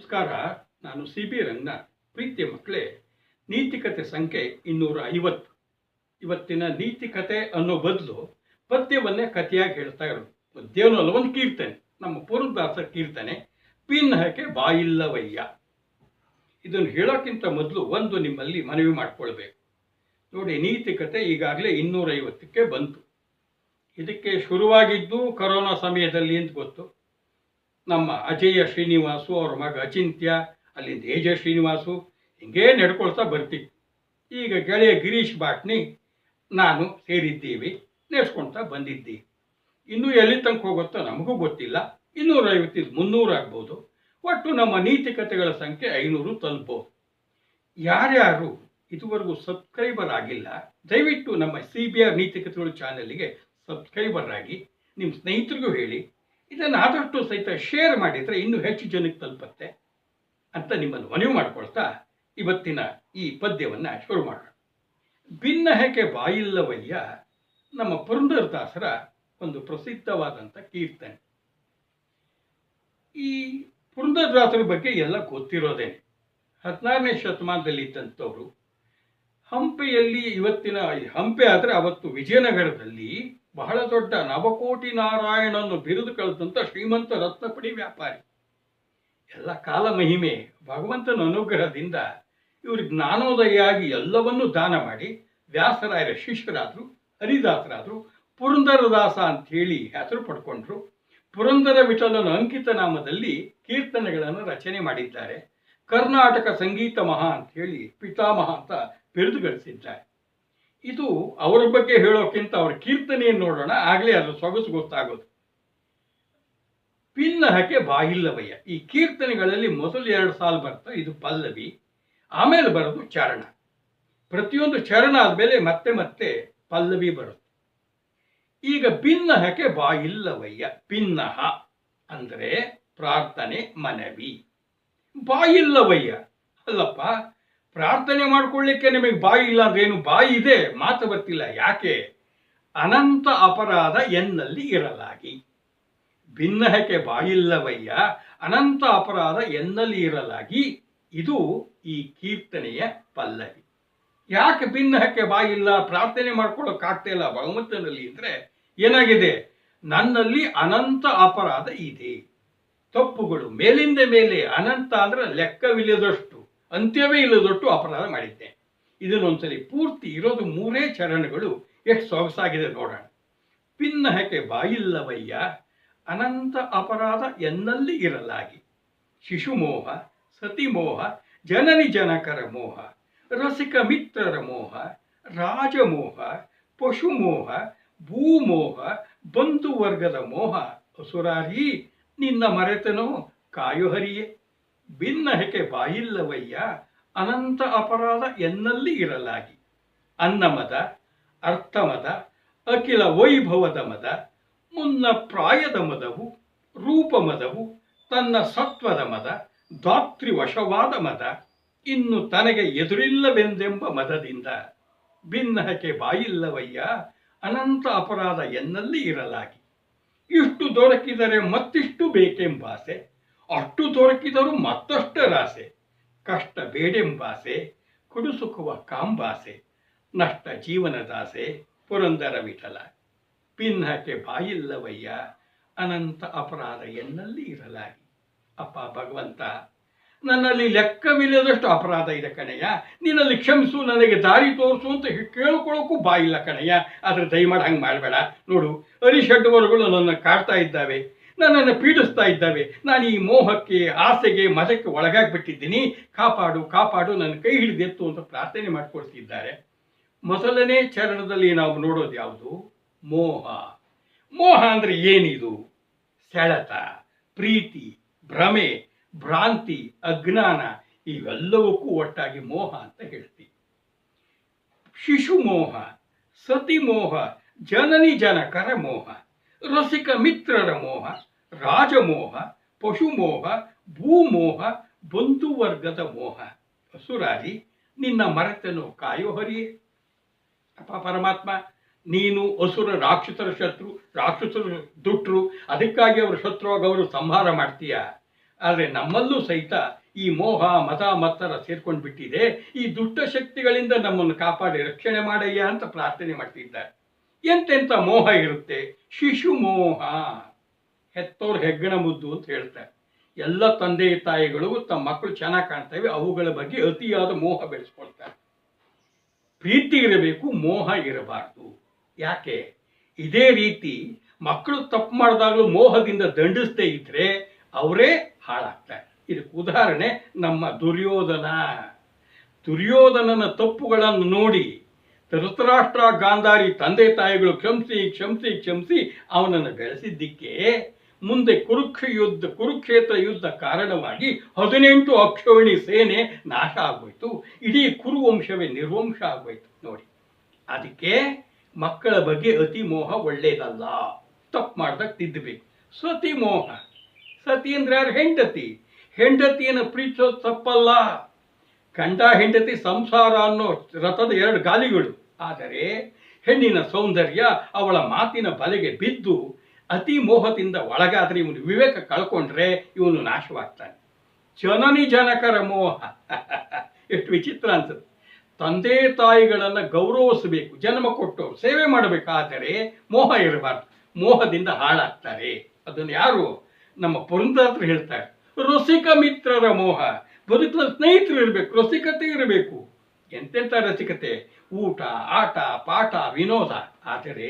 ನಮಸ್ಕಾರ. ನಾನು CB ರಂಗನಾಥ್. ಪ್ರೀತಿಯ ಮಕ್ಕಳೇ, ನೀತಿಕತೆ ಸಂಖ್ಯೆ 250. ಇವತ್ತಿನ ನೀತಿಕತೆ ಅನ್ನೋ ಬದಲು ಪದ್ಯವನ್ನೇ ಕಥೆಯಾಗಿ ಹೇಳ್ತಾ ಇರೋದು. ಪದ್ಯವೂ ಅಲ್ಲ, ಒಂದು ಕೀರ್ತನೆ, ನಮ್ಮ ಪುರಂದರದಾಸರ ಕೀರ್ತನೆ, ಪಿನ್ನಹಕ್ಕೆ ಬಾಯಿಲ್ಲವಯ್ಯ. ಇದನ್ನು ಹೇಳೋಕ್ಕಿಂತ ಮೊದಲು ಒಂದು ನಿಮ್ಮಲ್ಲಿ ಮನವಿ ಮಾಡ್ಕೊಳ್ಬೇಕು. ನೋಡಿ, ನೀತಿಕತೆ ಈಗಾಗಲೇ 250ಕ್ಕೆ ಬಂತು. ಇದಕ್ಕೆ ಶುರುವಾಗಿದ್ದು ಕರೋನಾ ಸಮಯದಲ್ಲಿ ಅಂತ ಗೊತ್ತು. ನಮ್ಮ ಅಜಯ ಶ್ರೀನಿವಾಸು, ಅವ್ರ ಮಗ ಅಚಿಂತ್ಯ, ಅಲ್ಲಿಂದ ಏಜ ಶ್ರೀನಿವಾಸು, ಹಿಂಗೇ ನಡ್ಕೊಳ್ತಾ ಬರ್ತೀವಿ. ಈಗ ಗೆಳೆಯ ಗಿರೀಶ್ ಬಾಟ್ನಿ ನಾನು ಸೇರಿದ್ದೀವಿ, ನಡೆಸ್ಕೊಳ್ತಾ ಬಂದಿದ್ದೀವಿ. ಇನ್ನೂ ಎಲ್ಲಿ ತನಕ ಹೋಗುತ್ತೋ ನಮಗೂ ಗೊತ್ತಿಲ್ಲ. 250 300 ಆಗ್ಬೋದು. ಒಟ್ಟು ನಮ್ಮ ನೀತಿಕತೆಗಳ ಸಂಖ್ಯೆ 500 ತಲುಪಬಹುದು. ಯಾರ್ಯಾರು ಇದುವರೆಗೂ ಸಬ್ಸ್ಕ್ರೈಬರ್ ಆಗಿಲ್ಲ, ದಯವಿಟ್ಟು ನಮ್ಮ CBR ನೀತಿಕತೆಗಳು ಚಾನಲ್ಗೆ ಸಬ್ಸ್ಕ್ರೈಬರ್ ಆಗಿ ನಿಮ್ಮ ಸ್ನೇಹಿತರಿಗೂ ಹೇಳಿ. ಇದನ್ನು ಆದಷ್ಟು ಸಹಿತ ಶೇರ್ ಮಾಡಿದರೆ ಇನ್ನೂ ಹೆಚ್ಚು ಜನಕ್ಕೆ ತಲುಪತ್ತೆ ಅಂತ ನಿಮ್ಮನ್ನು ಮನವಿ ಮಾಡ್ಕೊಳ್ತಾ ಇವತ್ತಿನ ಈ ಪದ್ಯವನ್ನು ಶುರು ಮಾಡೋಣ. ಭಿನ್ನಹಕ್ಕೆ ಬಾಯಿಲ್ಲವಯ್ಯ ನಮ್ಮ ಪುರಂದರದಾಸರ ಒಂದು ಪ್ರಸಿದ್ಧವಾದಂಥ ಕೀರ್ತನೆ. ಈ ಪುರಂದರದಾಸರ ಬಗ್ಗೆ ಎಲ್ಲ ಗೊತ್ತಿರೋದೇನೆ. 16ನೇ ಶತಮಾನದಲ್ಲಿ ಇದ್ದಂಥವ್ರು. ಹಂಪೆಯಲ್ಲಿ, ಇವತ್ತಿನ ಹಂಪೆ ಆದರೆ ಅವತ್ತು ವಿಜಯನಗರದಲ್ಲಿ ಬಹಳ ದೊಡ್ಡ ನವಕೋಟಿ ನಾರಾಯಣನ್ನು ಬಿರುದು ಕಳೆದಂಥ ಶ್ರೀಮಂತ ರತ್ನಪಡಿ ವ್ಯಾಪಾರಿ. ಎಲ್ಲ ಕಾಲ ಮಹಿಮೆ, ಭಗವಂತನ ಅನುಗ್ರಹದಿಂದ ಇವರು ಜ್ಞಾನೋದಯಾಗಿ ಎಲ್ಲವನ್ನೂ ದಾನ ಮಾಡಿ ವ್ಯಾಸರಾಯರ ಶಿಷ್ಯರಾದರು, ಹರಿದಾಸರಾದರು, ಪುರಂದರದಾಸ ಅಂತ ಹೇಳಿ ಹೆಸರು ಪಡ್ಕೊಂಡ್ರು. ಪುರಂದರ ವಿಠಲನ ಅಂಕಿತ ನಾಮದಲ್ಲಿ ಕೀರ್ತನೆಗಳನ್ನು ರಚನೆ ಮಾಡಿದ್ದಾರೆ. ಕರ್ನಾಟಕ ಸಂಗೀತ ಮಹಾ ಅಂತ ಹೇಳಿ ಪಿತಾಮಹ ಅಂತ ಬಿರುದು ಗಳಿಸಿದ್ದಾರೆ. ಇದು ಅವರ ಬಗ್ಗೆ ಹೇಳೋಕ್ಕಿಂತ ಅವ್ರ ಕೀರ್ತನೆಯನ್ನು ನೋಡೋಣ, ಆಗಲೇ ಅದು ಸೊಗಸು ಗೊತ್ತಾಗೋದು. ಪಿನ್ನಹಕ್ಕೆ ಬಾಯಿಲ್ಲವಯ್ಯ, ಈ ಕೀರ್ತನೆಗಳಲ್ಲಿ ಮೊದಲು 2 ಸಾಲು ಬರ್ತಾ ಇದು ಪಲ್ಲವಿ, ಆಮೇಲೆ ಬರೋದು ಚರಣ. ಪ್ರತಿಯೊಂದು ಚರಣ ಆದಮೇಲೆ ಮತ್ತೆ ಮತ್ತೆ ಪಲ್ಲವಿ ಬರುತ್ತೆ. ಈಗ ಭಿನ್ನಹಕ್ಕೆ ಬಾಯಿಲ್ಲವಯ್ಯ, ಭಿನ್ನಹ ಅಂದರೆ ಪ್ರಾರ್ಥನೆ, ಮನವಿ. ಬಾಯಿಲ್ಲವಯ್ಯ ಅಲ್ಲಪ್ಪ, ಪ್ರಾರ್ಥನೆ ಮಾಡ್ಕೊಳ್ಳಿಕ್ಕೆ ನಿಮಗೆ ಬಾಯಿ ಇಲ್ಲ ಅಂದ್ರೆ ಏನು? ಬಾಯಿ ಇದೆ, ಮಾತು ಬರ್ತಿಲ್ಲ. ಯಾಕೆ? ಅನಂತ ಅಪರಾಧ ಎನ್ನಲ್ಲಿ ಇರಲಾಗಿ. ಭಿನ್ನಹಕ್ಕೆ ಬಾಯಿಲ್ಲವಯ್ಯ, ಅನಂತ ಅಪರಾಧ ಎನ್ನಲ್ಲಿ ಇರಲಾಗಿ. ಇದು ಈ ಕೀರ್ತನೆಯ ಪಲ್ಲವಿ. ಯಾಕೆ ಭಿನ್ನಹಕ್ಕೆ ಬಾಯಿಲ್ಲ, ಪ್ರಾರ್ಥನೆ ಮಾಡ್ಕೊಳ್ಳೋಕ್ಕಾಗ್ತಾ ಇಲ್ಲ ಭಗವಂತನಲ್ಲಿ ಅಂದ್ರೆ ಏನಾಗಿದೆ? ನನ್ನಲ್ಲಿ ಅನಂತ ಅಪರಾಧ ಇದೆ, ತಪ್ಪುಗಳು ಮೇಲಿಂದ ಮೇಲೆ. ಅನಂತ ಅಂದ್ರೆ ಲೆಕ್ಕವಿಲ್ಲದಷ್ಟು, ಅಂತ್ಯವೇ ಇಲ್ಲದಷ್ಟು ಅಪರಾಧ ಮಾಡಿದ್ದೆ. ಇದನ್ನೊಂದ್ಸಲಿ ಪೂರ್ತಿ ಇರೋದು 3 ಚರಣಗಳು, ಎಷ್ಟು ಸೊಗಸಾಗಿದೆ ನೋಡೋಣ. ಪಿನ್ನಹಕ್ಕೆ ಬಾಯಿಲ್ಲವಯ್ಯ, ಅನಂತ ಅಪರಾಧ ಎನ್ನಲ್ಲಿ ಇರಲಾಗಿ. ಶಿಶುಮೋಹ, ಸತಿಮೋಹ, ಜನನಿ ಜನಕರ ಮೋಹ, ರಸಿಕ ಮಿತ್ರರ ಮೋಹ, ರಾಜಮೋಹ, ಪಶುಮೋಹ, ಭೂಮೋಹ, ಬಂಧುವರ್ಗದ ಮೋಹ. ಅಸುರಾರಿ ನಿನ್ನ ಮರೆತನೋ ಕಾಯುಹರಿಯೇ. ಭಿನ್ನಹಕ್ಕೆ ಬಾಯಿಲ್ಲವಯ್ಯ, ಅನಂತ ಅಪರಾಧ ಎನ್ನಲ್ಲಿ ಇರಲಾಗಿ. ಅನ್ನಮದ, ಅರ್ಥಮದ, ಅಖಿಲ ವೈಭವದ ಮದ, ಮುನ್ನ ಪ್ರಾಯದ ಮದವು, ರೂಪಮದವು, ತನ್ನ ಸತ್ವದ ಮದ, ಧಾತ್ರಿವಶವಾದ ಮದ, ಇನ್ನು ತನಗೆ ಎದುರಿಲ್ಲವೆಂದೆಂಬ ಮದದಿಂದ. ಭಿನ್ನಹಕ್ಕೆ ಬಾಯಿಲ್ಲವಯ್ಯ, ಅನಂತ ಅಪರಾಧ ಎನ್ನಲ್ಲಿ ಇರಲಾಗಿ. ಇಷ್ಟು ದೊರಕಿದರೆ ಮತ್ತಿಷ್ಟು ಬೇಕೆಂಬಾಸೆ, ಅಷ್ಟು ದೊರಕಿದರೂ ಮತ್ತಷ್ಟರಾಸೆ. ಕಷ್ಟ ಬೇಡೆಂಬಾಸೆ, ಕುಡುಸುಕುವ ಕಾಂಬಾಸೆ, ನಷ್ಟ ಜೀವನದಾಸೆ ಪುರಂದರ ವಿಠಲ. ಪಿನ್ನಹಕ್ಕೆ ಬಾಯಿಲ್ಲವಯ್ಯ, ಅನಂತ ಅಪರಾಧ ಎನ್ನಲ್ಲಿ ಇರಲಾಗಿ. ಅಪ್ಪ ಭಗವಂತ, ನನ್ನಲ್ಲಿ ಲೆಕ್ಕವಿಲ್ಲದಷ್ಟು ಅಪರಾಧ ಇದೆ ಕಣಯ್ಯ, ನಿನ್ನಲ್ಲಿ ಕ್ಷಮಿಸು, ನನಗೆ ದಾರಿ ತೋರಿಸು ಅಂತ ಕೇಳ್ಕೊಳ್ಳೋಕ್ಕೂ ಬಾಯಿಲ್ಲ ಕಣಯ್ಯ. ಆದರೆ ದಯಮಾಡಿ ಹಂಗೆ ಮಾಡಬೇಡ. ನೋಡು, ಅರಿಷಡ್ವರ್ಗಳು ನನ್ನನ್ನು ಕಾಡ್ತಾ ಇದ್ದಾವೆ, ನನ್ನನ್ನು ಪೀಡಿಸ್ತಾ ಇದ್ದಾವೆ. ನಾನು ಈ ಮೋಹಕ್ಕೆ, ಆಸೆಗೆ, ಮದಕ್ಕೆ ಒಳಗಾಗ್ಬಿಟ್ಟಿದ್ದೀನಿ. ಕಾಪಾಡು ಕಾಪಾಡು, ನನ್ನ ಕೈ ಹಿಡಿದೆತ್ತು ಅಂತ ಪ್ರಾರ್ಥನೆ ಮಾಡಿಕೊಡ್ತಿದ್ದಾರೆ. ಮೊದಲನೇ ಚರಣದಲ್ಲಿ ನಾವು ನೋಡೋದು ಯಾವುದು? ಮೋಹ. ಮೋಹ ಅಂದರೆ ಏನಿದು? ಸೆಳೆತ, ಪ್ರೀತಿ, ಭ್ರಮೆ, ಭ್ರಾಂತಿ, ಅಜ್ಞಾನ, ಇವೆಲ್ಲವಕ್ಕೂ ಒಟ್ಟಾಗಿ ಮೋಹ ಅಂತ ಹೇಳ್ತೀವಿ. ಶಿಶುಮೋಹ, ಸತಿಮೋಹ, ಜನನಿ ಜನಕರ ಮೋಹ, ರಸಿಕ ಮಿತ್ರರ ಮೋಹ, ರಾಜಮೋಹ, ಪಶುಮೋಹ, ಭೂಮೋಹ, ಬಂಧುವರ್ಗದ ಮೋಹ. ಅಸುರಾರಿ ನಿನ್ನ ಮರೆತನು ಕಾಯೋ ಹರಿಯೇ. ಅಪ್ಪ ಪರಮಾತ್ಮ, ನೀನು ಅಸುರ ರಾಕ್ಷಸರ ಶತ್ರು, ರಾಕ್ಷಸರು ದುಷ್ಟರು, ಅದಕ್ಕಾಗಿ ಅವರು ಶತ್ರುವಾಗಿ ಅವರು ಸಂಹಾರ ಮಾಡ್ತೀಯ. ಆದರೆ ನಮ್ಮಲ್ಲೂ ಸಹಿತ ಈ ಮೋಹ ಮದ ಮತ್ತರ ಸೇರ್ಕೊಂಡು ಬಿಟ್ಟಿದೆ. ಈ ದುಷ್ಟಶಕ್ತಿಗಳಿಂದ ನಮ್ಮನ್ನು ಕಾಪಾಡಿ ರಕ್ಷಣೆ ಮಾಡಯ್ಯ ಅಂತ ಪ್ರಾರ್ಥನೆ ಮಾಡ್ತಿದ್ದಾರೆ. ಎಂತೆಂಥ ಮೋಹ ಇರುತ್ತೆ. ಶಿಶು ಮೋಹ, ಹೆತ್ತೋರ್ ಹೆಗ್ಗಣ ಮುದ್ದು ಅಂತ ಹೇಳ್ತಾರೆ. ಎಲ್ಲ ತಂದೆ ತಾಯಿಗಳು ತಮ್ಮ ಮಕ್ಕಳು ಚೆನ್ನಾಗಿ ಕಾಣ್ತವೆ, ಅವುಗಳ ಬಗ್ಗೆ ಅತಿಯಾದ ಮೋಹ ಬೆಳೆಸ್ಕೊಳ್ತಾರೆ. ಪ್ರೀತಿ ಇರಬೇಕು, ಮೋಹ ಇರಬಾರ್ದು. ಯಾಕೆ? ಇದೇ ರೀತಿ ಮಕ್ಕಳು ತಪ್ಪು ಮಾಡಿದಾಗಲೂ ಮೋಹದಿಂದ ದಂಡಿಸದೇ ಇದ್ರೆ ಅವರೇ ಹಾಳಾಗ್ತಾರೆ. ಇದಕ್ಕೆ ಉದಾಹರಣೆ ನಮ್ಮ ದುರ್ಯೋಧನನ ತಪ್ಪುಗಳನ್ನು ನೋಡಿ ಧೃತರಾಷ್ಟ್ರ ಗಾಂಧಾರಿ ತಂದೆ ತಾಯಿಗಳು ಕ್ಷಮಿಸಿ ಕ್ಷಮಿಸಿ ಕ್ಷಮಿಸಿ ಅವನನ್ನು ಬೆಳೆಸಿದ್ದಕ್ಕೆ ಮುಂದೆ ಕುರುಕ್ಷೇತ್ರ ಯುದ್ಧ ಕಾರಣವಾಗಿ 18 ಅಕ್ಷೋಹಿಣಿ ಸೇನೆ ನಾಶ ಆಗೋಯ್ತು. ಇಡೀ ಕುರುವಂಶವೇ ನಿರ್ವಂಶ ಆಗೋಯ್ತು ನೋಡಿ. ಅದಕ್ಕೆ ಮಕ್ಕಳ ಬಗ್ಗೆ ಅತಿ ಮೋಹ ಒಳ್ಳೇದಲ್ಲ. ತಪ್ಪು ಮಾಡಿದಾಗ ತಿದ್ದಬೇಕು. ಸತಿ ಮೋಹ, ಸತಿ ಅಂದ್ರೆ ಯಾರು? ಹೆಂಡತಿಯನ್ನು ಪ್ರೀತಿಸೋದು ತಪ್ಪಲ್ಲ. ಗಂಡ ಹೆಂಡತಿ ಸಂಸಾರ ಅನ್ನೋ ರಥದ 2 ಗಾಲಿಗಳು. ಆದರೆ ಹೆಣ್ಣಿನ ಸೌಂದರ್ಯ ಅವಳ ಮಾತಿನ ಬಲೆಗೆ ಬಿದ್ದು ಅತಿ ಮೋಹದಿಂದ ಒಳಗಾದ್ರೆ ಇವನು ವಿವೇಕ ಕಳ್ಕೊಂಡ್ರೆ ಇವನು ನಾಶವಾಗ್ತಾನೆ. ಜನನಿ ಜನಕರ ಮೋಹ ಎಷ್ಟು ವಿಚಿತ್ರ ಅನ್ಸುತ್ತೆ. ತಂದೆ ತಾಯಿಗಳನ್ನು ಗೌರವಿಸಬೇಕು, ಜನ್ಮ ಕೊಟ್ಟು ಸೇವೆ ಮಾಡಬೇಕಾದರೆ ಮೋಹ ಇರಬಾರ್ದು. ಮೋಹದಿಂದ ಹಾಳಾಗ್ತಾರೆ. ಅದನ್ನು ಯಾರು? ನಮ್ಮ ಪುರಂದರರು ಹೇಳ್ತಾರೆ, ರಸಿಕ ಮಿತ್ರರ ಮೋಹ. ಬದುಕಲು ಸ್ನೇಹಿತರು ಇರಬೇಕು, ರಸಿಕತೆ ಇರಬೇಕು. ಎಂತೆಂಥ ರಸಿಕತೆ? ಊಟ, ಆಟ, ಪಾಠ, ವಿನೋದ. ಆದರೆ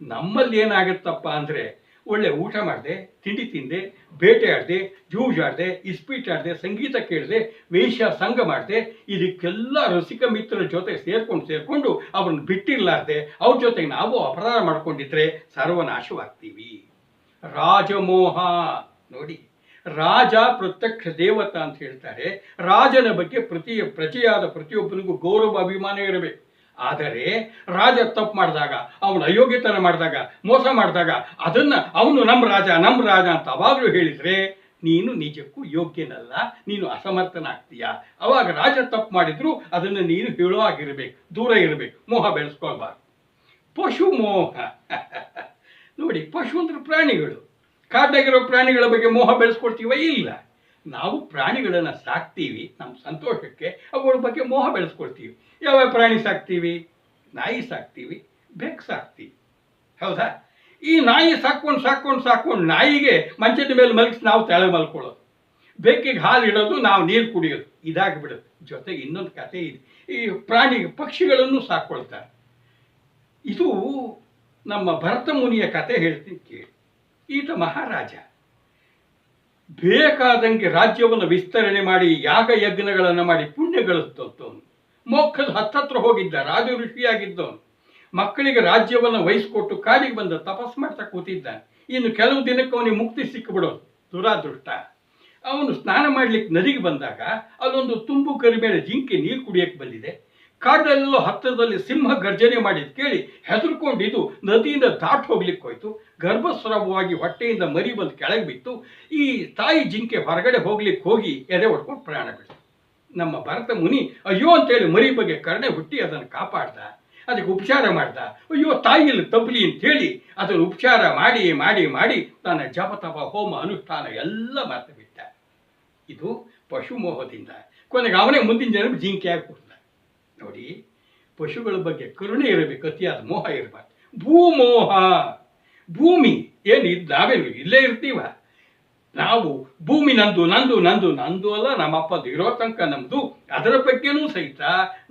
ನಮ್ಮಲ್ಲಿ ಏನಾಗುತ್ತಪ್ಪ ಅಂದರೆ ಒಳ್ಳೆ ಊಟ ಮಾಡಿದೆ, ತಿಂಡಿ ತಿಂದೆ, ಬೇಟೆ ಆಡಿದೆ, ಜೂಜಾಡಿದೆ, ಇಸ್ಪೀಟ್ ಆಡಿದೆ, ಸಂಗೀತ ಕೇಳಿದೆ, ವೇಷ ಸಂಘ ಮಾಡಿದೆ. ಇದಕ್ಕೆಲ್ಲ ರಸಿಕ ಮಿತ್ರರ ಜೊತೆ ಸೇರ್ಕೊಂಡು ಅವ್ರನ್ನ ಬಿಟ್ಟಿರ್ಲಾರ್ದೆ ಅವ್ರ ಜೊತೆಗೆ ನಾವು ಅಪರಾಧ ಮಾಡ್ಕೊಂಡಿದ್ರೆ ಸರ್ವನಾಶವಾಗ್ತೀವಿ. ರಾಜಮೋಹ ನೋಡಿ, ರಾಜ ಪ್ರತ್ಯಕ್ಷ ದೇವತಾ ಅಂತ ಹೇಳ್ತಾರೆ. ರಾಜನ ಬಗ್ಗೆ ಪ್ರಜೆಯಾದ ಪ್ರತಿಯೊಬ್ಬನಿಗೂ ಗೌರವ ಅಭಿಮಾನ ಇರಬೇಕು. ಆದರೆ ರಾಜ ತಪ್ಪು ಮಾಡಿದಾಗ, ಅವನು ಅಯೋಗ್ಯತನ ಮಾಡಿದಾಗ, ಮೋಸ ಮಾಡಿದಾಗ ಅದನ್ನ ಅವನು ನಮ್ಮ ರಾಜ ಅಂತ ಅವಾಗಲೂ ಹೇಳಿದ್ರೆ ನೀನು ನಿಜಕ್ಕೂ ಯೋಗ್ಯನಲ್ಲ, ನೀನು ಅಸಮರ್ಥನಾಗ್ತೀಯ. ಅವಾಗ ರಾಜ ತಪ್ಪು ಮಾಡಿದ್ರು ಅದನ್ನು ನೀನು ಹೇಳೋ ಆಗಿರ್ಬೇಕು, ದೂರ ಇರಬೇಕು, ಮೋಹ ಬೆಳೆಸ್ಕೊಳ್ಬಾರ್ದು. ಪಶು ಮೋಹ ನೋಡಿ, ಪಶು ಅಂದ್ರೆ ಪ್ರಾಣಿಗಳು. ಕಾಡ್ನಾಗಿರೋ ಪ್ರಾಣಿಗಳ ಬಗ್ಗೆ ಮೋಹ ಬೆಳೆಸ್ಕೊಳ್ತೀವ? ಇಲ್ಲ. ನಾವು ಪ್ರಾಣಿಗಳನ್ನು ಸಾಕ್ತೀವಿ ನಮ್ಮ ಸಂತೋಷಕ್ಕೆ, ಅವುಗಳ ಬಗ್ಗೆ ಮೋಹ ಬೆಳೆಸ್ಕೊಳ್ತೀವಿ. ಯಾವ ಪ್ರಾಣಿ ಸಾಕ್ತೀವಿ? ನಾಯಿ ಸಾಕ್ತೀವಿ, ಬೆಕ್ಕು ಸಾಕ್ತೀವಿ, ಹೌದಾ? ಈ ನಾಯಿ ಸಾಕ್ಕೊಂಡು ನಾಯಿಗೆ ಮಂಚದ ಮೇಲೆ ಮಲಗಿಸಿ ನಾವು ತೆಳಗೆ ಮಲ್ಕೊಳ್ಳೋದು, ಬೆಕ್ಕಿಗೆ ಹಾಲು ಇಡೋದು, ನಾವು ನೀರು ಕುಡಿಯೋದು, ಇದಾಗಿಬಿಡೋದು. ಜೊತೆಗೆ ಇನ್ನೊಂದು ಕಥೆ ಇದೆ. ಈ ಪಕ್ಷಿಗಳನ್ನು ಸಾಕ್ಕೊಳ್ತಾರೆ. ಇದು ನಮ್ಮ ಭರತ ಮುನಿಯ ಕತೆ ಹೇಳ್ತೀನಿ ಕೇಳಿ. ಈತ ಮಹಾರಾಜ ಬೇಕಾದಂಗೆ ರಾಜ್ಯವನ್ನು ವಿಸ್ತರಣೆ ಮಾಡಿ ಯಾಗ ಯಜ್ಞಗಳನ್ನು ಮಾಡಿ ಪುಣ್ಯ ಗಳಿಸ್ತವನು. ಮೋಕ್ಷದ ಹತ್ತತ್ರ ಹೋಗಿದ್ದ ರಾಜ ಋಷಿಯಾಗಿದ್ದವನು. ಮಕ್ಕಳಿಗೆ ರಾಜ್ಯವನ್ನು ವಹಿಸಿಕೊಟ್ಟು ಕಾಡಿಗೆ ಬಂದ ತಪಸ್ ಮಾಡ್ತಾ ಕೂತಿದ್ದಾನೆ. ಇನ್ನು ಕೆಲವು ದಿನಕ್ಕೆ ಅವನಿಗೆ ಮುಕ್ತಿ ಸಿಕ್ಕಿಬಿಡೋದು. ದುರಾದೃಷ್ಟ. ಅವನು ಸ್ನಾನ ಮಾಡ್ಲಿಕ್ಕೆ ನದಿಗೆ ಬಂದಾಗ ಅಲ್ಲೊಂದು ತುಂಬು ಕರಿಬೇಳೆ ಜಿಂಕೆ ನೀರು ಕುಡಿಯಕ್ಕೆ ಬಂದಿದೆ. ಕಾಡಲ್ಲೆಲ್ಲೋ ಹತ್ತಿರದಲ್ಲಿ ಸಿಂಹ ಗರ್ಜನೆ ಮಾಡಿದ್ ಕೇಳಿ ಹೆದರ್ಕೊಂಡಿದ್ದು ನದಿಯಿಂದ ದಾಟ್ ಹೋಗ್ಲಿಕ್ಕೆ ಹೋಯ್ತು. ಗರ್ಭಸ್ರಾವವಾಗಿ ಹೊಟ್ಟೆಯಿಂದ ಮರಿ ಬಂದು ಕೆಳಗೆ ಬಿತ್ತು. ಈ ತಾಯಿ ಜಿಂಕೆ ಹೊರಗಡೆ ಹೋಗ್ಲಿಕ್ಕೆ ಹೋಗಿ ಎದೆ ಹೊಡ್ಕೊಂಡು ಪ್ರಾಣ ಬಿಡ್ತು. ನಮ್ಮ ಭರತ ಮುನಿ ಅಯ್ಯೋ ಅಂತೇಳಿ ಮರಿ ಬಗ್ಗೆ ಕರುಣೆ ಹುಟ್ಟಿ ಅದನ್ನು ಕಾಪಾಡ್ದ, ಅದಕ್ಕೆ ಉಪಚಾರ ಮಾಡ್ದ. ಅಯ್ಯೋ ತಾಯಿಯಲ್ಲಿ ತಪ್ಪಲಿ ಅಂತೇಳಿ ಅದನ್ನು ಉಪಚಾರ ಮಾಡಿ ಮಾಡಿ ಮಾಡಿ ತನ್ನ ಜಪ ತಪ ಹೋಮ ಅನುಷ್ಠಾನ ಎಲ್ಲ ಮರೆತು ಬಿಟ್ಟ. ಇದು ಪಶುಮೋಹದಿಂದ ಕೊನೆಗೆ ಅವನೇ ಮುಂದಿನ ಜನ ಜಿಂಕೆಯಾಗಿ ಕೊಡ್ದ. ನೋಡಿ, ಪಶುಗಳ ಬಗ್ಗೆ ಕರುಣೆ ಇರಬೇಕು, ಅತಿಯಾದ ಮೋಹ ಇರಬಾರ್ದು. ಭೂಮೋಹ, ಭೂಮಿ ಏನು ಇದು ನಾವೇನು ಇಲ್ಲೇ ಇರ್ತೀವ? ನಾವು ಭೂಮಿ ನಂದು ನಂದು ನಂದು ನಂದು ಅಲ್ಲ, ನಮ್ಮಪ್ಪದು ಇರೋ ತನಕ ನಮ್ಮದು. ಅದರ ಬಗ್ಗೆನೂ ಸಹಿತ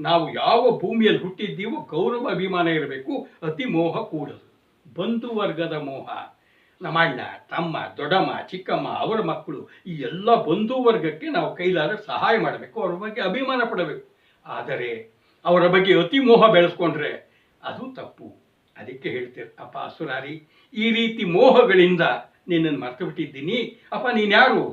ನಾವು ಯಾವ ಭೂಮಿಯಲ್ಲಿ ಹುಟ್ಟಿದ್ದೀವೋ ಗೌರವ ಅಭಿಮಾನ ಇರಬೇಕು, ಅತಿ ಮೋಹ ಕೂಡದು. ಬಂಧುವರ್ಗದ ಮೋಹ, ನಮ್ಮ ಅಣ್ಣ ತಮ್ಮ ದೊಡ್ಡಮ್ಮ ಚಿಕ್ಕಮ್ಮ ಅವರ ಮಕ್ಕಳು, ಈ ಎಲ್ಲ ಬಂಧುವರ್ಗಕ್ಕೆ ನಾವು ಕೈಲಾದ್ರೆ ಸಹಾಯ ಮಾಡಬೇಕು, ಅವ್ರ ಬಗ್ಗೆ ಅಭಿಮಾನ ಪಡಬೇಕು. ಆದರೆ ಅವರ ಬಗ್ಗೆ ಅತಿ ಮೋಹ ಬೆಳೆಸ್ಕೊಂಡ್ರೆ ಅದು ತಪ್ಪು. ಅದಕ್ಕೆ ಹೇಳ್ತೀರ, ಅಪ್ಪ ಅಸುರಾರಿ, ಈ ರೀತಿ ಮೋಹಗಳಿಂದ ನಿನ್ನನ್ನು ಮರ್ತು ಬಿಟ್ಟಿದ್ದೀನಿ. ಅಪ್ಪ ನೀನ್ಯಾರು?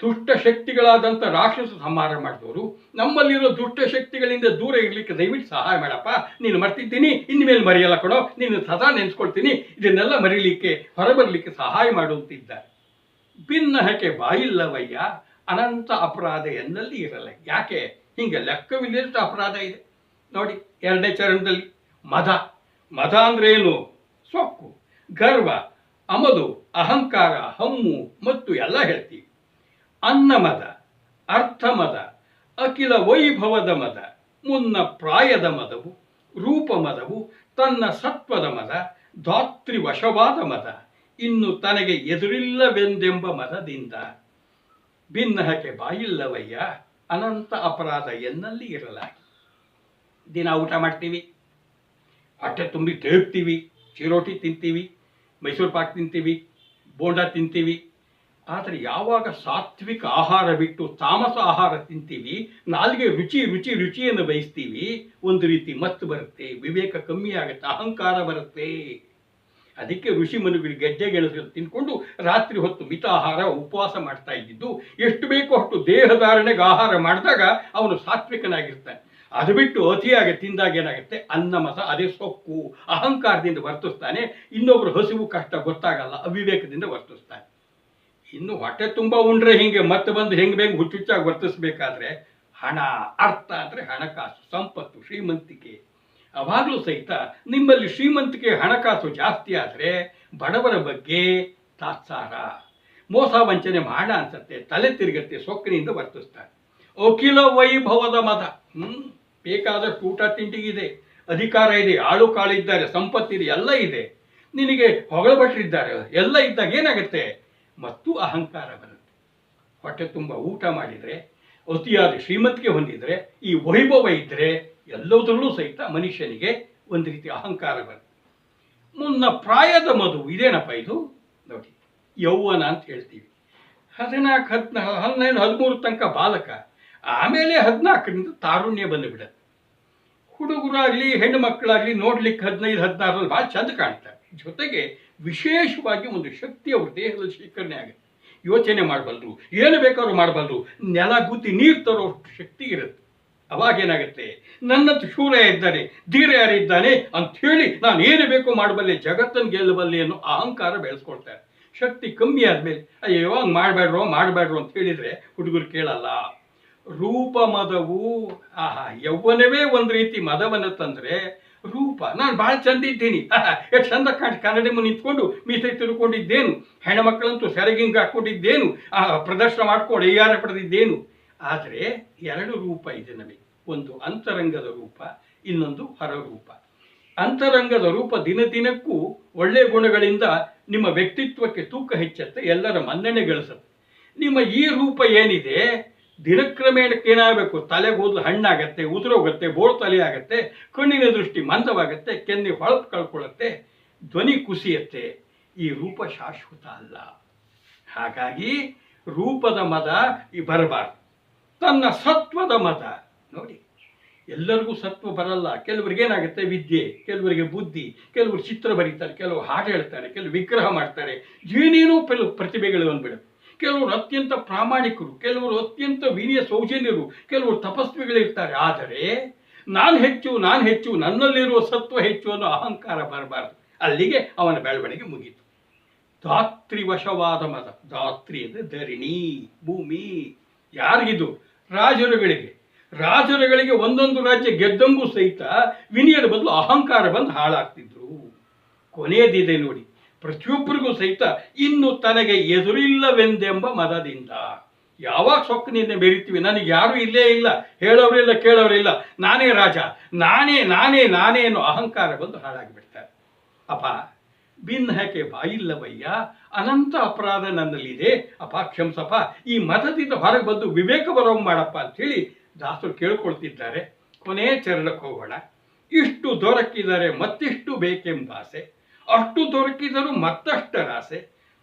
ದುಷ್ಟ ಶಕ್ತಿಗಳಾದಂಥ ರಾಕ್ಷಸ ಸಂಹಾರ ಮಾಡಿದವರು. ನಮ್ಮಲ್ಲಿರೋ ದುಷ್ಟ ಶಕ್ತಿಗಳಿಂದ ದೂರ ಇರಲಿಕ್ಕೆ ದಯವಿಟ್ಟು ಸಹಾಯ ಮಾಡಪ್ಪ. ನೀನು ಮರ್ತಿದ್ದೀನಿ, ಇನ್ಮೇಲೆ ಮರೆಯಲ್ಲ ಕೊಡೋ, ನೀನು ಸದಾ ನೆನೆಸ್ಕೊಳ್ತೀನಿ, ಇದನ್ನೆಲ್ಲ ಮರೀಲಿಕ್ಕೆ ಹೊರಬರಲಿಕ್ಕೆ ಸಹಾಯ ಮಾಡುತ್ತಿದ್ದಾರೆ. ಭಿನ್ನಹಕ್ಕೆ ಬಾಯಿಲ್ಲವಯ್ಯ, ಅನಂತ ಅಪರಾಧ ಎನ್ನಲ್ಲಿ ಇರಲ್ಲ. ಯಾಕೆ? ಹಿಂಗೆ ಲೆಕ್ಕವಿಲ್ಲದಷ್ಟು ಅಪರಾಧ ಇದೆ ನೋಡಿ. 2ನೇ ಚರಣದಲ್ಲಿ ಮದ ಅಂದ್ರೆ ಏನು? ಸೊಕ್ಕು, ಗರ್ವ, ಅಮದು, ಅಹಂಕಾರ, ಹಮ್ಮು ಮತ್ತು ಎಲ್ಲ ಹೇಳ್ತೀವಿ. ಅನ್ನಮದ, ಅರ್ಥಮದ, ಅಖಿಲ ವೈಭವದ ಮದ, ಮುನ್ನ ಪ್ರಾಯದ ಮದವು, ರೂಪಮದವು, ತನ್ನ ಸತ್ವದ ಮದ, ಧಾತ್ರಿ ವಶವಾದ ಮದ, ಇನ್ನು ತನಗೆ ಎದುರಿಲ್ಲವೆಂದೆಂಬ ಮದದಿಂದ. ಭಿನ್ನಹಕ್ಕೆ ಬಾಯಿಲ್ಲವಯ್ಯ, ಅನಂತ ಅಪರಾಧ ಎನ್ನಲ್ಲಿ ಇರಲಾಗಿ. ದಿನ ಊಟ ಮಾಡ್ತೀವಿ, ಹೊಟ್ಟೆ ತುಂಬಿ ತೇಗ್ತೀವಿ, ಚಿರೋಟಿ ತಿಂತೀವಿ, ಮೈಸೂರು ಪಾಕ್ ತಿಂತೀವಿ, ಬೋಂಡ ತಿಂತೀವಿ. ಆದರೆ ಯಾವಾಗ ಸಾತ್ವಿಕ ಆಹಾರ ಬಿಟ್ಟು ತಾಮಸ ಆಹಾರ ತಿಂತೀವಿ, ನಾಲ್ಗೆ ರುಚಿ ರುಚಿ ರುಚಿಯನ್ನು ಬಯಸ್ತೀವಿ, ಒಂದು ರೀತಿ ಮತ್ತು ಬರುತ್ತೆ, ವಿವೇಕ ಕಮ್ಮಿ ಆಗುತ್ತೆ, ಅಹಂಕಾರ ಬರುತ್ತೆ. ಅದಕ್ಕೆ ಋಷಿ ಮನುಗಳಿಗೆ ಗೆಜ್ಜೆ ಗೆಣಸು ತಿನ್ಕೊಂಡು ರಾತ್ರಿ ಹೊತ್ತು ಮಿತ ಆಹಾರ ಉಪವಾಸ ಮಾಡ್ತಾ ಇದ್ದಿದ್ದು. ಎಷ್ಟು ಬೇಕೋ ಅಷ್ಟು ದೇಹಧಾರಣೆಗೆ ಆಹಾರ ಮಾಡಿದಾಗ ಅವನು ಸಾತ್ವಿಕನಾಗಿರ್ತಾನೆ. ಅದು ಬಿಟ್ಟು ಅತಿಯಾಗಿ ತಿಂದಾಗ ಏನಾಗುತ್ತೆ, ಅನ್ನಮತ, ಅದೇ ಸೊಕ್ಕು, ಅಹಂಕಾರದಿಂದ ವರ್ತಿಸ್ತಾನೆ. ಇನ್ನೊಬ್ರು ಹಸಿವು ಕಷ್ಟ ಗೊತ್ತಾಗಲ್ಲ, ಅವಿವೇಕದಿಂದ ವರ್ತಿಸ್ತಾನೆ. ಇನ್ನು ಹೊಟ್ಟೆ ತುಂಬ ಉಂಡ್ರೆ ಹಿಂಗೆ ಮತ್ತೆ ಬಂದು ಹೆಂಗೆ ಬೇಕು ಹುಚ್ಚುಚ್ಚಾಗಿ ವರ್ತಿಸ್ಬೇಕಾದ್ರೆ ಹಣ, ಅರ್ಥ ಅಂದರೆ ಹಣಕಾಸು, ಸಂಪತ್ತು, ಶ್ರೀಮಂತಿಕೆ. ಅವಾಗಲೂ ಸಹಿತ ನಿಮ್ಮಲ್ಲಿ ಶ್ರೀಮಂತಿಕೆ, ಹಣಕಾಸು ಜಾಸ್ತಿ ಆದರೆ ಬಡವರ ಬಗ್ಗೆ ತಾತ್ಸಾರ, ಮೋಸ ವಂಚನೆ ಮಾಡ ಅನ್ಸತ್ತೆ, ತಲೆ ತಿರುಗತ್ತೆ, ಸೊಕ್ಕಿನಿಂದ ವರ್ತಿಸ್ತಾರೆ. ಅಖಿಲ ವೈಭವದ ಮದ, ಬೇಕಾದಷ್ಟು ಊಟ ತಿಂಡಿಗಿದೆ, ಅಧಿಕಾರ ಇದೆ, ಆಳು ಕಾಳಿದ್ದಾರೆ, ಸಂಪತ್ತಿದೆ, ಎಲ್ಲ ಇದೆ, ನಿನಗೆ ಹೊಗಳಭಟ್ರಿದ್ದಾರೆ, ಎಲ್ಲ ಇದ್ದಾಗ ಏನಾಗುತ್ತೆ, ಮತ್ತು ಅಹಂಕಾರ ಬರುತ್ತೆ. ಹೊಟ್ಟೆ ತುಂಬ ಊಟ ಮಾಡಿದರೆ, ಅತಿಯಾದ ಶ್ರೀಮಂತಿಕೆ ಹೊಂದಿದರೆ, ಈ ವೈಭವ ಇದ್ದರೆ ಎಲ್ಲದರಲ್ಲೂ ಸಹಿತ ಮನುಷ್ಯನಿಗೆ ಒಂದು ರೀತಿ ಅಹಂಕಾರ ಬರುತ್ತೆ. ಮುನ್ನ ಪ್ರಾಯದ ಮಧು, ಇದೇನಪ್ಪ ಇದು ನೋಡಿ, ಯೌವನ ಅಂತ ಹೇಳ್ತೀವಿ. 14, 12, 13 ತನಕ ಬಾಲಕ, ಆಮೇಲೆ 14ರಿಂದ ತಾರುಣ್ಯ ಬಂದುಬಿಡುತ್ತೆ. ಹುಡುಗರಾಗಲಿ ಹೆಣ್ಣು ಮಕ್ಕಳಾಗಲಿ ನೋಡ್ಲಿಕ್ಕೆ 15, 16ರಲ್ಲಿ ಭಾಳ ಚಂದ ಕಾಣ್ತಾರೆ. ಜೊತೆಗೆ ವಿಶೇಷವಾಗಿ ಒಂದು ಶಕ್ತಿ ಅವ್ರ ದೇಹದಲ್ಲಿ ಶೇಖರಣೆ ಆಗುತ್ತೆ. ಯೋಚನೆ ಮಾಡಬಲ್ಲರು, ಏನು ಬೇಕಾದ್ರೂ ಮಾಡಬಲ್ಲರು, ನೆಲ ಗುದ್ದಿ ನೀರು ತರೋಷ್ಟು ಶಕ್ತಿ ಇರುತ್ತೆ. ಅವಾಗೇನಾಗುತ್ತೆ, ನನ್ನಂತ ಶೂರ ಇದ್ದಾನೆ, ಧೀರ ಯಾರಿದ್ದಾನೆ ಅಂಥೇಳಿ ನಾನು ಏನು ಬೇಕೋ ಮಾಡಬಲ್ಲೆ, ಜಗತ್ತನ್ನು ಗೆಲ್ಲಬಲ್ಲೆ ಅನ್ನೋ ಅಹಂಕಾರ ಬೆಳೆಸ್ಕೊಳ್ತಾರೆ. ಶಕ್ತಿ ಕಮ್ಮಿ ಆದಮೇಲೆ ಅಯ್ಯೋ ಹಂಗೆ ಮಾಡಬೇಡ್ರು ಅಂತ ಹೇಳಿದರೆ ಹುಡುಗರು ಕೇಳಲ್ಲ. ರೂಪ ಮದವು, ಆಹಾ, ಯೌವನವೇ ಒಂದು ರೀತಿ ಮದವನ್ನು ತಂದರೆ, ರೂಪ, ನಾನು ಭಾಳ ಚಂದ ಇದ್ದೀನಿ, ಎಷ್ಟು ಚಂದ ಕನ್ನಡಿ ಮುಂದೆ ನಿಂತ್ಕೊಂಡು ಮೀಸೆ ತಿರ್ಕೊಂಡಿದ್ದೇನು, ಹೆಣ್ಮಕ್ಳಂತೂ ಸೆರಗಿಂಗ್ ಹಾಕ್ಕೊಂಡಿದ್ದೇನು, ಪ್ರದರ್ಶನ ಮಾಡ್ಕೊಂಡು ಅಯ್ಯಾರ ಪಡೆದಿದ್ದೇನು. ಆದರೆ 2 ರೂಪ ಇದೆ ನಮಗೆ, ಒಂದು ಅಂತರಂಗದ ರೂಪ, ಇನ್ನೊಂದು ಹೊರರೂಪ. ಅಂತರಂಗದ ರೂಪ ದಿನ ದಿನಕ್ಕೂ ಒಳ್ಳೆಯ ಗುಣಗಳಿಂದ ನಿಮ್ಮ ವ್ಯಕ್ತಿತ್ವಕ್ಕೆ ತೂಕ ಹೆಚ್ಚುತ್ತೆ, ಎಲ್ಲರ ಮನ್ನಣೆ ಗಳಿಸುತ್ತೆ. ನಿಮ್ಮ ಈ ರೂಪ ಏನಿದೆ, ದಿನಕ್ರಮೇಣಕ್ಕೆ ಏನಾಗಬೇಕು, ತಲೆಗೂದಲು ಹಣ್ಣಾಗತ್ತೆ, ಉದುರೋಗುತ್ತೆ, ಬೋಳು ತಲೆ ಆಗತ್ತೆ, ಕಣ್ಣಿನ ದೃಷ್ಟಿ ಮಂದವಾಗತ್ತೆ, ಕೆನ್ನೆ ಹೊಳಪು ಕಳ್ಕೊಳ್ಳುತ್ತೆ, ಧ್ವನಿ ಕುಸಿಯತ್ತೆ. ಈ ರೂಪ ಶಾಶ್ವತ ಅಲ್ಲ. ಹಾಗಾಗಿ ರೂಪದ ಮದ ಬರಬಾರ್ದು. ತನ್ನ ಸತ್ವದ ಮದ ನೋಡಿ, ಎಲ್ಲರಿಗೂ ಸತ್ವ ಬರಲ್ಲ. ಕೆಲವರಿಗೆ ಏನಾಗುತ್ತೆ, ವಿದ್ಯೆ, ಕೆಲವರಿಗೆ ಬುದ್ಧಿ, ಕೆಲವರು ಚಿತ್ರ ಬರೀತಾರೆ, ಕೆಲವರು ಹಾಡು ಹೇಳ್ತಾರೆ, ಕೆಲವರು ವಿಗ್ರಹ ಮಾಡ್ತಾರೆ, ಏನೇನೋ ಪ್ರತಿಭೆಗಳು ಬಂದ್ಬಿಡುತ್ತೆ. ಕೆಲವರು ಅತ್ಯಂತ ಪ್ರಾಮಾಣಿಕರು, ಕೆಲವರು ಅತ್ಯಂತ ವಿನಯ ಸೌಜನ್ಯರು, ಕೆಲವರು ತಪಸ್ವಿಗಳಿರ್ತಾರೆ. ಆದರೆ ನಾನು ಹೆಚ್ಚು, ನನ್ನಲ್ಲಿರುವ ಸತ್ವ ಹೆಚ್ಚು ಅನ್ನೋ ಅಹಂಕಾರ ಬರಬಾರ್ದು. ಅಲ್ಲಿಗೆ ಅವನ ಬೆಳವಣಿಗೆ ಮುಗೀತು. ಧಾತ್ರಿ ವಶವಾದ ಮದ, ಧಾತ್ರಿ ಅಂದರೆ ಧರಣಿ, ಭೂಮಿ. ಯಾರಿಗಿದು, ರಾಜರುಗಳಿಗೆ ಒಂದೊಂದು ರಾಜ್ಯ ಗೆದ್ದಂಗೂ ಸಹಿತ ವಿನಯದ ಬದಲು ಅಹಂಕಾರ ಬಂದು ಹಾಳಾಗ್ತಿದ್ರು. ಕೊನೆಯದಿದೆ ನೋಡಿ, ಪ್ರತಿಯೊಬ್ಬರಿಗೂ ಸಹಿತ ಇನ್ನು ತನಗೆ ಎದುರಿಲ್ಲವೆಂದೆಂಬ ಮದದಿಂದ. ಯಾವಾಗ ಸೊಕ್ಕಿನಿಂದ ಬೆರಿತೀವಿ, ನನಗೆ ಯಾರೂ ಇಲ್ಲೇ ಇಲ್ಲ, ಹೇಳೋರಿಲ್ಲ ಕೇಳೋರಿಲ್ಲ, ನಾನೇ ರಾಜ, ನಾನೇ ಅನ್ನೋ ಅಹಂಕಾರ ಬಂದು ಹಾಳಾಗಿಬಿಡ್ತಾರೆ. ಅಪ್ಪ, ಭಿನ್ನಹಕ್ಕೆ ಬಾಯಿಲ್ಲವಯ್ಯ, ಅನಂತ ಅಪರಾಧ ನನ್ನಲ್ಲಿದೆ, ಅಪ್ಪ ಕ್ಷಮಿಸಪ್ಪ, ಈ ಮತದಿಂದ ಹೊರಗೆ ಬಂದು ವಿವೇಕ ಬರೋಂಗೆ ಮಾಡಪ್ಪ ಅಂಥೇಳಿ ದಾಸರು ಕೇಳ್ಕೊಳ್ತಿದ್ದಾರೆ. ಕೊನೆ ಚರಣಕ್ಕೆ ಹೋಗೋಣ. ಇಷ್ಟು ದೊರಕಿದರೆ ಮತ್ತಿಷ್ಟು ಬೇಕೆಂಬಾಸೆ, ಅಷ್ಟು ದೊರಕಿದರೂ ಮತ್ತಷ್ಟರಾಸೆ,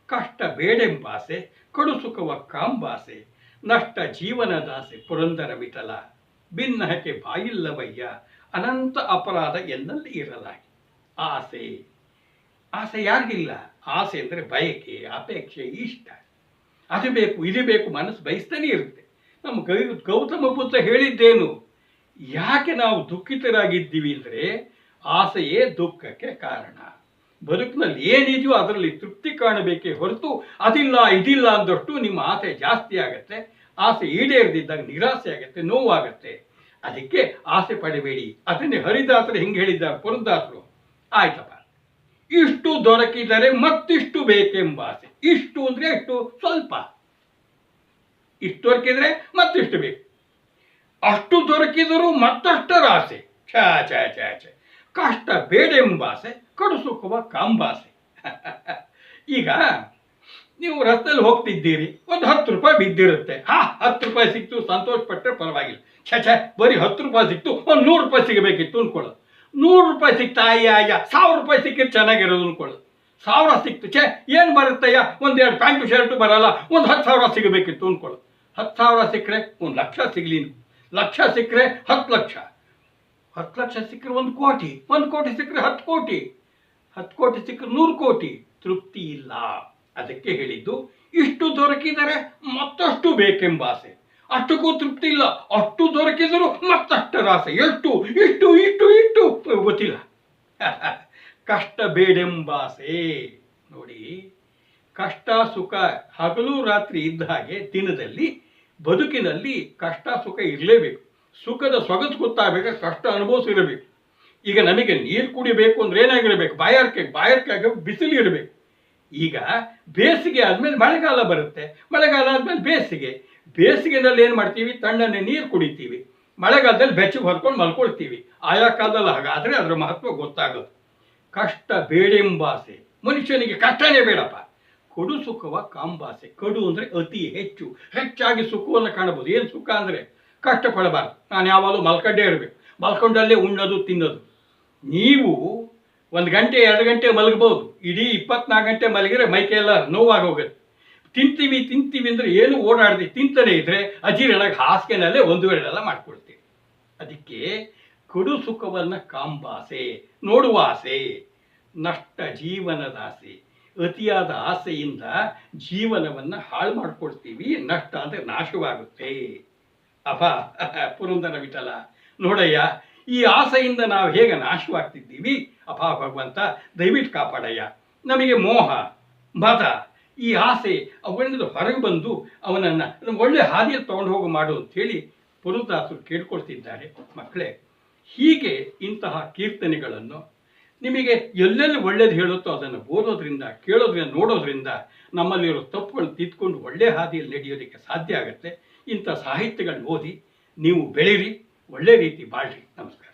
ಕಷ್ಟ ಬೇಡೆಂಬಾಸೆ, ಕಡು ಸುಖವ ಕಾಂಬಾಸೆ, ನಷ್ಟ ಜೀವನದಾಸೆ ಪುರಂದರ ವಿಠಲ. ಭಿನ್ನಹಕ್ಕೆ ಬಾಯಿಲ್ಲವಯ್ಯ, ಅನಂತ ಅಪರಾಧ ಎನ್ನಲ್ಲಿ ಇರಲಾಗಿ. ಆಸೆ ಯಾರಿಗಿಲ್ಲ? ಆಸೆ ಅಂದರೆ ಬಯಕೆ, ಅಪೇಕ್ಷೆ, ಇಷ್ಟ. ಅದು ಬೇಕು ಇದು ಬೇಕು ಮನಸ್ಸು ಬಯಸ್ತಾನೆ ಇರುತ್ತೆ. ನಮ್ಮ ಗೌತಮ ಬುದ್ಧ ಹೇಳಿದ್ದೇನು, ಯಾಕೆ ನಾವು ದುಃಖಿತರಾಗಿದ್ದೀವಿ ಅಂದರೆ ಆಸೆಯೇ ದುಃಖಕ್ಕೆ ಕಾರಣ. ಬದುಕಿನಲ್ಲಿ ಏನಿದೆಯೋ ಅದರಲ್ಲಿ ತೃಪ್ತಿ ಕಾಣಬೇಕೇ ಹೊರತು ಅದಿಲ್ಲ ಇದಿಲ್ಲ ಅಂದಷ್ಟು ನಿಮ್ಮ ಆಸೆ ಜಾಸ್ತಿ ಆಗತ್ತೆ. ಆಸೆ ಈಡೇರದಿದ್ದಾಗ ನಿರಾಸೆ ಆಗತ್ತೆ, ನೋವಾಗತ್ತೆ. ಅದಕ್ಕೆ ಆಸೆ ಪಡಬೇಡಿ. ಅದನ್ನೇ ಹರಿದಾಸರು ಹಿಂಗೆ ಹೇಳಿದ್ದಾರೆ, ಪುರಂದಾಸರು. ಆಯ್ತಪ್ಪ, ಇಷ್ಟು ದೊರಕಿದರೆ ಮತ್ತಿಷ್ಟು ಬೇಕೆಂಬ ಆಸೆ. ಇಷ್ಟು ಅಂದರೆ ಎಷ್ಟು? ಸ್ವಲ್ಪ. ಇಷ್ಟು ದೊರಕಿದ್ರೆ ಮತ್ತಿಷ್ಟು ಬೇಕು, ಅಷ್ಟು ದೊರಕಿದರೂ ಮತ್ತಷ್ಟರ ಆಸೆ. ಛ ಛ ಛ ಛ ಕಷ್ಟ ಬೇಡೆಂಬಾಸೆ, ಕಡು ಸುಖವ ಕಾಂಬಾಸೆ. ಈಗ ನೀವು ರಸ್ತೆಯಲ್ಲಿ ಹೋಗ್ತಿದ್ದೀರಿ, ಒಂದು 10 ರೂಪಾಯಿ ಬಿದ್ದಿರುತ್ತೆ. 10 ರೂಪಾಯಿ ಸಿಕ್ತು, ಸಂತೋಷ ಪಟ್ಟರೆ ಪರವಾಗಿಲ್ಲ. ಛ ಬರೀ 10 ರೂಪಾಯಿ ಸಿಕ್ತು, ಒಂದು 100 ರೂಪಾಯಿ ಸಿಗಬೇಕಿತ್ತು ಅನ್ಕೊಳ್ಳೋದು. 100 ರೂಪಾಯಿ ಸಿಕ್ತಾ, ಅಯ್ಯ 1000 ರೂಪಾಯಿ ಸಿಕ್ಕಿದ್ರೆ ಚೆನ್ನಾಗಿರೋದು ಅನ್ಕೊಳ್ಳೋದು. 1000 ಸಿಕ್ತು, ಏನು ಬರುತ್ತಯ್ಯ, ಒಂದೆರಡು ಪ್ಯಾಂಟು ಶರ್ಟು ಬರಲ್ಲ, ಒಂದು 10,000 ಸಿಗಬೇಕಿತ್ತು ಅನ್ಕೊಳ್ಳೋದು. 10,000 ಸಿಕ್ಕರೆ 1 ಲಕ್ಷ ಸಿಗಲಿ, ಲಕ್ಷ ಸಿಕ್ಕರೆ 10 ಲಕ್ಷ, 10 ಲಕ್ಷ ಸಿಕ್ಕರೆ 1 ಕೋಟಿ, 1 ಕೋಟಿ ಸಿಕ್ಕರೆ 10 ಕೋಟಿ, 10 ಕೋಟಿ ಸಿಕ್ಕರೆ 100 ಕೋಟಿ. ತೃಪ್ತಿ ಇಲ್ಲ. ಅದಕ್ಕೆ ಹೇಳಿದ್ದು, ಇಷ್ಟು ದೊರಕಿದರೆ ಮತ್ತಷ್ಟು ಬೇಕೆಂಬ ಆಸೆ. ಅಷ್ಟಕ್ಕೂ ತೃಪ್ತಿ ಇಲ್ಲ, ಅಷ್ಟು ದೊರಕಿದರೂ ಮತ್ತಷ್ಟರ ಆಸೆ. ಎಷ್ಟು ಇಷ್ಟು ಇಷ್ಟು ಇಷ್ಟು ಗೊತ್ತಿಲ್ಲ. ಕಷ್ಟ ಬೇಡೆಂಬಾಸೆ. ನೋಡಿ, ಕಷ್ಟ ಸುಖ ಹಗಲು ರಾತ್ರಿ ಇದ್ದ ಹಾಗೆ ದಿನದಲ್ಲಿ ಬದುಕಿನಲ್ಲಿ ಕಷ್ಟ ಸುಖ ಇರಲೇಬೇಕು. ಸುಖದ ಸೊಗಸು ಗೊತ್ತಾಗಬೇಕು, ಕಷ್ಟ ಅನುಭವಿಸಿರಬೇಕು. ಈಗ ನಮಗೆ ನೀರು ಕುಡಿಬೇಕು ಅಂದ್ರೆ ಏನಾಗಿರಬೇಕು, ಬಾಯಾರಿಕೆ ಬಿಸಿಲು ಇರಬೇಕು. ಈಗ ಬೇಸಿಗೆ ಆದಮೇಲೆ ಮಳೆಗಾಲ ಬರುತ್ತೆ, ಮಳೆಗಾಲ ಆದಮೇಲೆ ಬೇಸಿಗೆನಲ್ಲಿ ಏನು ಮಾಡ್ತೀವಿ, ತಣ್ಣನೆ ನೀರು ಕುಡಿತೀವಿ. ಮಳೆಗಾಲದಲ್ಲಿ ಬೆಚ್ಚಗೆ ಹೊರ್ಕೊಂಡು ಮಲ್ಕೊಳ್ತೀವಿ. ಆಯಾ ಕಾಲದಲ್ಲಿ ಹಾಗಾದರೆ ಅದರ ಮಹತ್ವ ಗೊತ್ತಾಗೋದು. ಕಷ್ಟ ಬೇಡೆಂಬಾಸೆ. ಮನುಷ್ಯನಿಗೆ ಕಷ್ಟನೇ ಬೇಡಪ್ಪ, ಕಡು ಸುಖವ ಕಾಂಬಾಸೆ. ಕಡು ಅಂದರೆ ಅತಿ ಹೆಚ್ಚು, ಹೆಚ್ಚಾಗಿ ಸುಖವನ್ನು ಕಾಣಬಹುದು. ಏನು ಸುಖ ಅಂದರೆ ಕಷ್ಟಪಡಬಾರ್ದು. ನಾನು ಯಾವಾಗಲೂ ಮಲ್ಕೊಂಡೇ ಇರಬೇಕು, ಮಲ್ಕೊಂಡಲ್ಲೇ ಉಣ್ಣೋದು ತಿನ್ನೋದು. ನೀವು 1 ಗಂಟೆ 2 ಗಂಟೆ ಮಲಗಬಹುದು, ಇಡೀ 24 ಗಂಟೆ ಮಲಗಿದ್ರೆ ಮೈಕೆಲ್ಲ ನೋವಾಗಿ ಹೋಗುತ್ತೆ. ತಿಂತೀವಿ ಅಂದರೆ ಏನು ಓಡಾಡ್ದು ತಿಂತಾನೆ ಇದ್ರೆ ಅಜೀರ್ಣಾಗಿ ಹಾಸಿಗೆನಲ್ಲೇ 1 ವೇಳೆಲ್ಲ ಮಾಡ್ಕೊಳ್ತೀವಿ. ಅದಕ್ಕೆ ಕಡು ಸುಖವನ್ನು ಕಾಂಬಾಸೆ, ನೋಡುವ ಆಸೆ, ನಷ್ಟ ಜೀವನದ ಆಸೆ. ಅತಿಯಾದ ಆಸೆಯಿಂದ ಜೀವನವನ್ನು ಹಾಳು ಮಾಡ್ಕೊಳ್ತೀವಿ. ನಷ್ಟ ಅಂದರೆ ನಾಶವಾಗುತ್ತೆ. ಪುರಂದರ ವಿಠಲ ನೋಡಯ್ಯ, ಈ ಆಸೆಯಿಂದ ನಾವು ಹೇಗೆ ನಾಶವಾಗ್ತಿದ್ದೀವಿ. ಭಗವಂತ ದಯವಿಟ್ಟು ಕಾಪಾಡಯ್ಯ. ನಮಗೆ ಮೋಹ, ಮದ, ಈ ಆಸೆ ಅವುಗಳಿಂದ ಹೊರಗೆ ಬಂದು ಅವನನ್ನು ಒಳ್ಳೆ ಹಾದಿಯಲ್ಲಿ ತಗೊಂಡು ಹೋಗಿ ಮಾಡು ಅಂಥೇಳಿ ಪುರಂದರದಾಸರು ಕೇಳ್ಕೊಳ್ತಿದ್ದಾರೆ. ಮಕ್ಕಳೇ, ಹೀಗೆ ಇಂತಹ ಕೀರ್ತನೆಗಳನ್ನು ನಿಮಗೆ ಎಲ್ಲೆಲ್ಲಿ ಒಳ್ಳೇದು ಹೇಳುತ್ತೋ ಅದನ್ನು ಓದೋದ್ರಿಂದ, ಕೇಳೋದ್ರಿಂದ, ನೋಡೋದ್ರಿಂದ ನಮ್ಮಲ್ಲಿರೋ ತಪ್ಪುಗಳು ತಿದ್ಕೊಂಡು ಒಳ್ಳೆ ಹಾದಿಯಲ್ಲಿ ನಡೆಯೋದಕ್ಕೆ ಸಾಧ್ಯ ಆಗುತ್ತೆ. ಇಂಥ ಸಾಹಿತ್ಯಗಳನ್ನ ಓದಿ ನೀವು ಬೆಳೀರಿ, ಒಳ್ಳೆ ರೀತಿ ಬಾಳ್ರಿ. ನಮಸ್ಕಾರ.